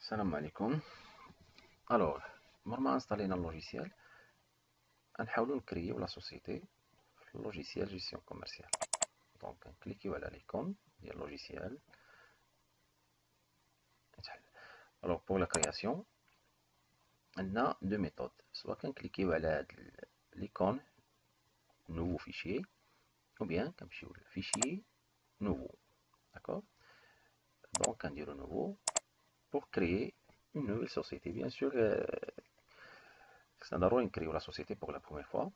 Salam alaikum. Alors, normalement installé dans le logiciel, on créer la société, le logiciel gestion commerciale. Donc, cliquez sur l'icône du logiciel. Alors, pour la création, on a deux méthodes. Soit qu'on clique sur l'icône nouveau fichier, ou bien sur le fichier nouveau. D'accord? Donc, on dit nouveau pour créer une nouvelle société. Bien sûr, c'est d'abord créer la société pour la première fois.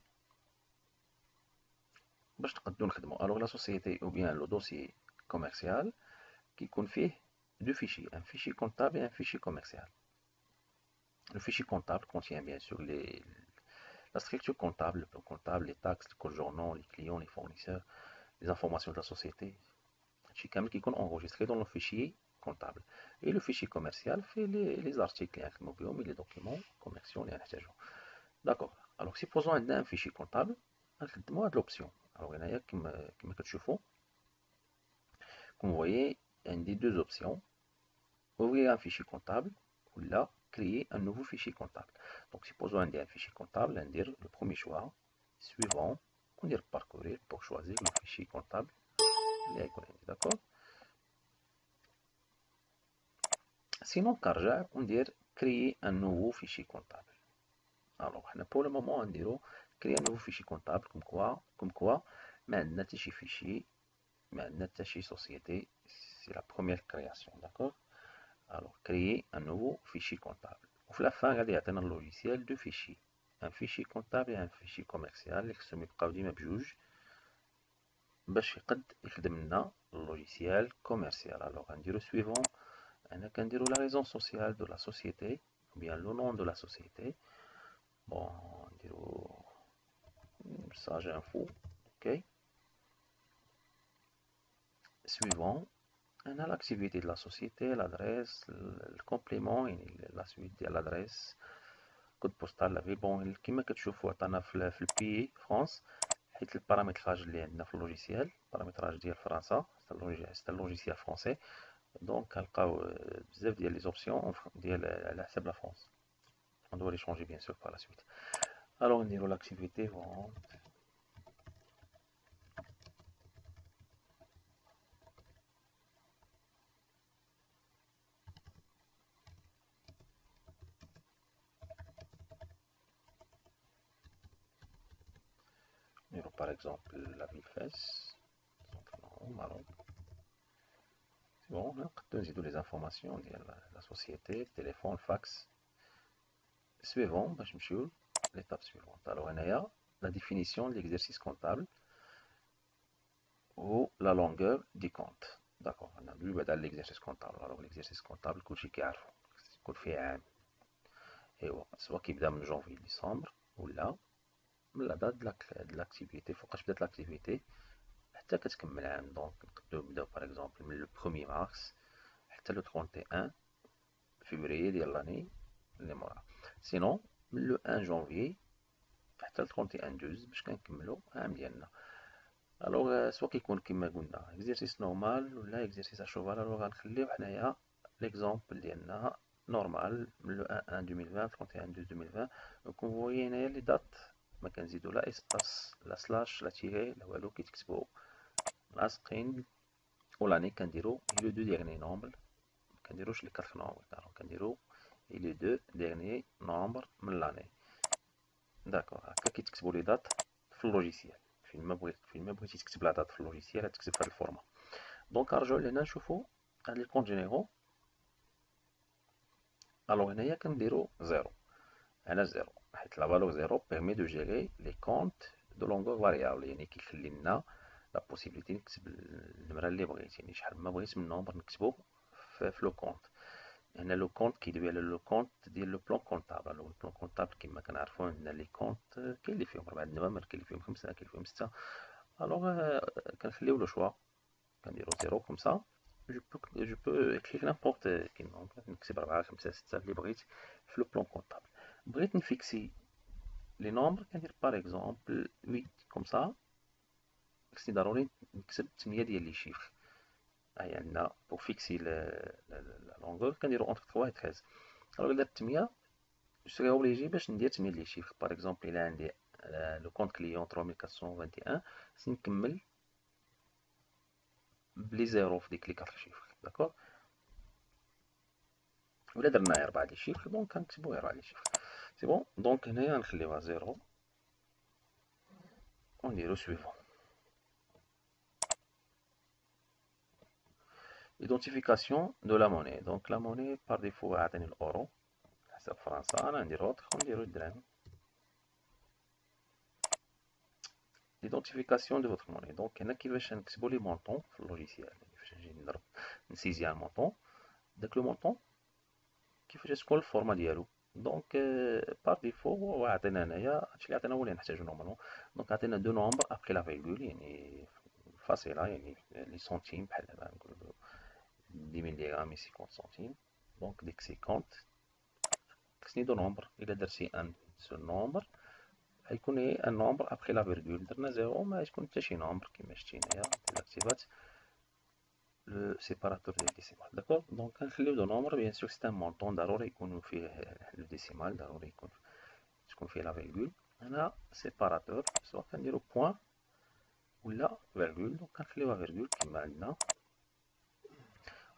Alors la société ou bien le dossier commercial qui contient deux fichiers, un fichier comptable et un fichier commercial. Le fichier comptable contient bien sûr la structure comptable, les taxes, les codes journaux, les clients, les fournisseurs, les informations de la société. Qui est enregistré dans le fichier comptable. Et le fichier commercial fait les articles, les documents commerciaux. D'accord. Alors supposons qu'on a un fichier comptable, on a de l'option. Alors il y a comme vous voyez, il y a deux options. Ouvrir un fichier comptable ou là, créer un nouveau fichier comptable. Donc, supposons qu'on a un fichier comptable, on dire le premier choix, suivant, on dit parcourir pour choisir le fichier comptable. D'accord. Sinon, carja, on dit créer un nouveau fichier comptable. Alors, pour le moment, on dit créer un nouveau fichier comptable, comme quoi, maintenant, fichier, maintenant, société, c'est la première création, d'accord? Alors, créer un nouveau fichier comptable. Au la fin, regardez, un logiciel, deux fichiers. Un fichier comptable et un fichier commercial. Qui se mettent ديما بجوج باش يخدم لنا logiciel commercial. Alors, on dit le suivant. On dit la raison sociale de la société, ou bien le nom de la société. Bon, on dit sage info. OK. Suivant. On a l'activité de la société, l'adresse, le complément et la suite de l'adresse. كود بوستال لافي بون كيما كتشوفوا عطانا في البي فرانس حيت البارامتراج اللي عندنا في اللوجيسيال البارامتراج ديال فرنسا سي لوجيسيال فرونسي دونك كنلقاو بزاف ديال لي زوبسيون ديال على حساب لا فرنسا on doit les changer bien sûr par la suite. Alors نديرو l'activité vente. Par exemple la ville Fès au Maroc. C'est bon, on a les informations de la société, téléphone, fax. Suivant, je me suis l'étape suivante. Alors, on a la définition de l'exercice comptable ou la longueur du compte. D'accord, on a vu l'exercice comptable. Alors, l'exercice comptable, coûte fait un. Et soit qui date de janvier, décembre, ou là, la date de l'activité. Il faut que je date l'activité. Donc, par exemple, le 1er mars, le 31 février de l'année. Sinon, le 1 janvier, le 31 12 باش كنكملوا عام ديالنا. الوغ سوا كيكون كما قلنا اكزرسيس نورمال ولا اكزرسيس ا شوفال. الوغ غنخليو حنايا ليكزامبل ديالنا نورمال من لو 1 2020 31 12 2020. دونك فوي هنايا لي دات ما كنزيدو لا اسباس لا سلاش لا تيري لا والو كيتكتبوا لاصقين ولاني كنديرو لو دو ديرني نومبر ما كنديروش لي 4 نومبر كنديرو لي دو ديرني نومبر من لاني. داكوغ هكا كيتكتبوا لي دات في اللوجيسيال. فين ما بغيتي تكتب لا دات في اللوجيسيال تكتب في هذا الفورما. دونك نرجعو لهنا نشوفو هاد لي كونت جينيرو. الوغ هنايا كنديرو زيرو. هنا زيرو حيت لا فالور زيرو بيرمي دو جيري لي كونت دو لونغور فاريابل، يعني كيخلي لنا لا بوسيبيليتي نكتب النمره اللي بغيت، يعني شحال ما بغيت من نومبر نكتبو في لو كونت. هنا لو كونت كيدوي على لو كونت ديال لو بلان كونطابل. لو بلان كونطابل كما كنعرفوا عندنا لي كونت كاين اللي فيهم 4 نوامر، كاين اللي فيهم 5، كاين اللي فيهم 6. الوغ كنخليو لو شوا كنديرو زيرو كوم سا جو بو اكريغ نيمبورط كيما نكتب 4 5 6 اللي بغيت في لو بلان كونطابل. بغيت نفيكسي لي نومبر كندير باغ اكزومبل 8 كوم سا. خصني ضروري نكتب 8 ديال لي شيفر. هيا عندنا pour fixer la longueur كنديرو entre 3 et 13. alors إلا درت 100 je serai obligé باش ندير 8 لي chiffres. par exemple إلا عندي le compte client 3421 خصني نكمل بلي زيرو في ديك لي 4 chiffres. داكوغ. ولا درنا 4 لي chiffres دونك كنكتبو 4 لي chiffres. سي بون. دونك هنايا نخليوها 0 ونديرو suivant. Identification de la monnaie. Donc la monnaie par défaut عطيني الأورو حساب فرنسا. أنا ندير أوتر ونديرو الدراهم. L'identification de votre monnaie. Donc هنا كيفاش نكتبو لي مونطون في اللوجيسيال. كيفاش نجي نضرب نسيزي ان مونطون. داك لو مونطون كيفاش تكون الفورما ديالو. دونك بار ديفو عطينا هنايا هادشي اللي عطينا هو اللي نحتاجو نورمالمون. دونك عطينا دو نومبر ابخي لا فيرغول يعني فاصلة يعني لي سنتيم بحال دابا نقولو 10,000 درهم اي 50 سنتيم. دونك ديك 50 خصني دو نومبر. إلا درتي ان سول نومبر غيكون ان نومبر ابخي لا فيرغول. درنا زيرو ما غيكون حتى شي نومبر كيما شتي هنايا إلا كتبات لو سيباراتور ديال الديسيمال. داكوغ. دونك كنخليو دو نومبر بيان سور سيت ان مونطون ضروري يكون فيه لو ديسيمال ضروري تكون فيه لا فيرغول. هنا سيباراتور سواء كنديرو بوان ولا فيرغول. دونك كنخليوها فيرغول كيما عندنا.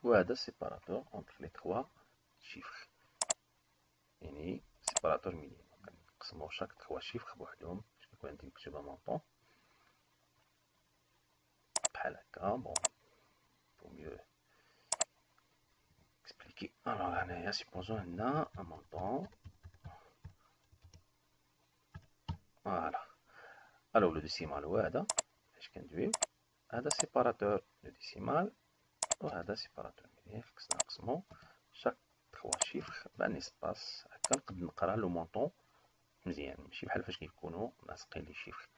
وهذا سيباراتور اونتر لي 3 شيفر يعني سيباراتور مينيموم. كنقسمو شاك 3 شيفر بوحدهم باش كيكون عندي مكتوبه مونطون بحال هكا. بون pour mieux expliquer. Alors هنايا supposons عندنا un montant. فوالا. الوغ لو ديسيمال هو هذا فاش كندويو. هذا سيباراتور لو ديسيمال وهذا سيباراتور مليح. خصنا نقسمو شاك 3 شيفر بان اسباس هكا نقد نقرا لو مونطون مزيان ماشي بحال فاش كيكونوا لاصقين لي شيفر.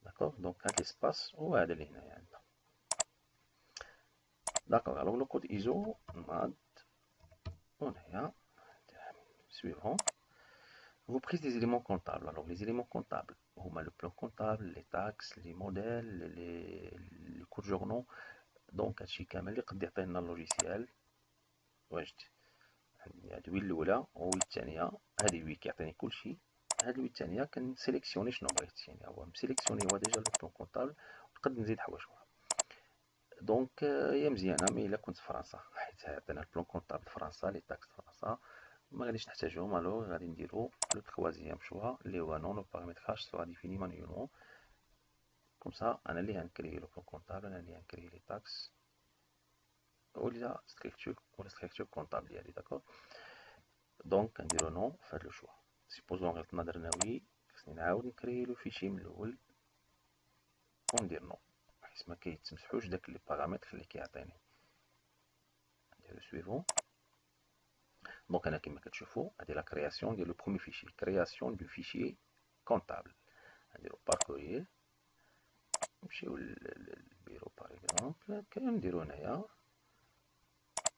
داكوغ. دونك هاد ليسباس هو هذا اللي هنايا عندنا. داكوغ. الوغ لو كود ايزو ماد وهنايا suivant. Vous prise des éléments comptables. Alors les éléments comptables هما le plan comptable, les taxes, les modèles, les cours journaux. دونك هادشي كامل اللي قد يعطينا اللوجيسيال. واجد عندي هاد وي الاولى وي الثانيه. هادي وي كيعطيني كلشي. هاد وي الثانيه كنسيليكسيوني شنو بغيت يعني هو مسيليكسيوني هو ديجا لو بلان كونطابل ونقد نزيد حوايج اخرى. دونك هي مزيانه مي الا كنت في فرنسا حيت عطينا البلان كونطابل فرنسا لي تاكس فرنسا ما غاديش نحتاجهم. الوغ غادي نديرو لو تخوازيام شوا اللي هو نون لو بارامتراج سوا ديفيني مانيولمون. كوم سا انا اللي غنكري لو بلان كونطابل انا اللي غنكري لي تاكس ولا ستركتور كونطابل ديالي. داكوغ. دونك كنديرو نون في هاد لو شوا. سيبوزون غلطنا درنا وي خصني نعاود نكري لو فيشي من الاول وندير نون حيت ما كيتمسحوش داك لي بارامتر اللي كيعطيني. نديرو سويفون. دونك هنا كما كتشوفوا هادي لا كرياسيون ديال لو برومي فيشي كرياسيون دو فيشي كونطابل. نديرو باركورير نمشيو للبيرو باغ اكزومبل كنديرو هنايا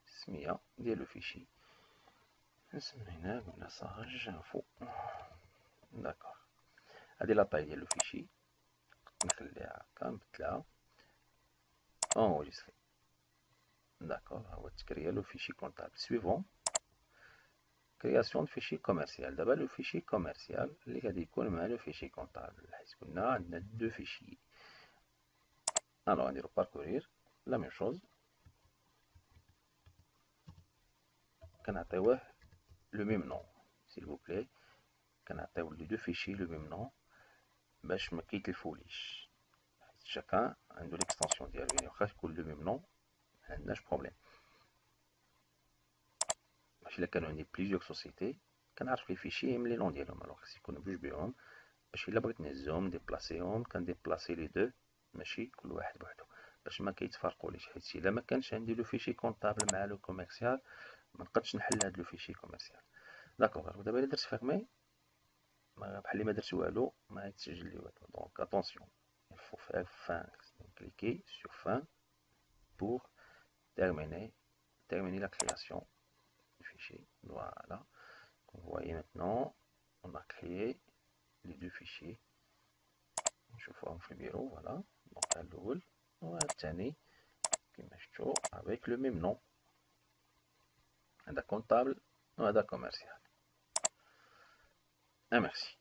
السميه ديال لو فيشي سميناه قلنا ساج انفو. داكوغ. هادي لا طاي ديال لو فيشي نخليها هكا نبدلها انجستري. داكوغ. هو تكريا لو فيشي كونطابل. سويفون. كرياسيون دو فيشي كوميرسيال. دابا لو فيشي كوميرسيال اللي غادي يكون مع لو فيشي كونطابل حيت قلنا عندنا دو فيشي. الوغ نديرو باركورير لا ميم شوز كنعطيوه لو ميم نون سيل فو بلي. كنعطيو لي دو فيشي لو ميم نون باش ما كيتلفوليش حيت شاكان عندو ليكستونسيون ديالو يعني واخا يكون لو ميم نون معندناش بروبليم. ماشي الا كانوا عندي بليزيوغ سوسيتي كنعرف لي فيشي من لي نون ديالهم. الوغ خص يكونوا بجوج بيهم باش الا بغيت نهزهم نديبلاسيهم كنديبلاسي لي دو ماشي كل واحد بوحدو باش ما كيتفارقوليش. حيت الا ما كانش عندي لو فيشي كونطابل مع لو كوميرسيال ما نقدش نحل هاد لو فيشي كوميرسيال. داكوغ. دابا الا درت فيرمي بحال اللي ما درت والو ما يتسجل لي والو. دونك اتونسيون il faut faire fin. cliquer sur fin pour terminer la création du fichier. Voilà. Vous voyez maintenant on a créé les deux fichiers. نشوفوهم في البيرو. فوالا. دونك هاد الاول وهاد الثاني كيما شفتو toujours avec le même nom. Un comptable ou un commercial. Et merci.